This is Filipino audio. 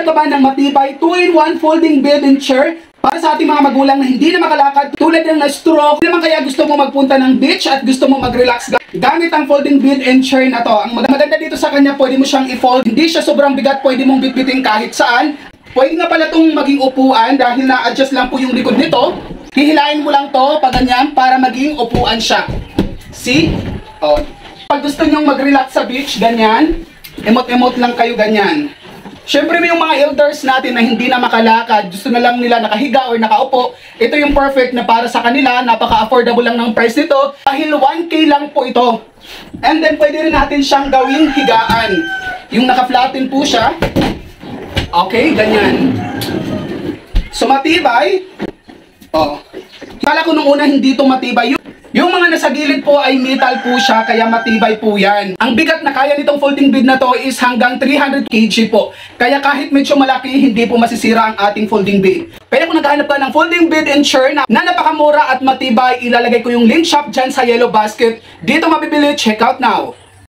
Naghahanap ka ba ng matibay 2-in-1 folding bed and chair para sa ating mga magulang na hindi na makalakad tulad ng na-stroke? Naman kaya gusto mo magpunta ng beach at gusto mo mag-relax gamit ang folding bed and chair na to. Ang maganda dito sa kanya, pwede mo siyang i-fold. Hindi siya sobrang bigat, pwede mong bitbitin kahit saan. Pwede nga pala itong maging upuan dahil na-adjust lang po yung likod nito. Hihilain mo lang to pag ganyan para maging upuan siya. See? Oh. Pag gusto nyong mag-relax sa beach, ganyan. Emot-emot lang kayo ganyan. Siyempre may yung mga elders natin na hindi na makalakad, gusto na lang nila nakahiga or nakaupo. Ito yung perfect na para sa kanila, napaka-affordable lang ng price nito. Dahil 1K lang po ito. And then pwede rin natin siyang gawing higaan. Yung naka-flatten po siya. Okay, ganyan. So matibay. Oh. Kala ko nung una hindi ito matibay. Yung mga nasa gilid po ay metal po siya, kaya matibay po yan. Ang bigat na kaya nitong folding bed na to is hanggang 300 kg po. Kaya kahit medyo malaki, hindi po masisira ang ating folding bed. Kaya kung naghahanap ka ng folding bed and chair na napakamura at matibay, ilalagay ko yung link shop dyan sa yellow basket. Dito mabibili, check out now.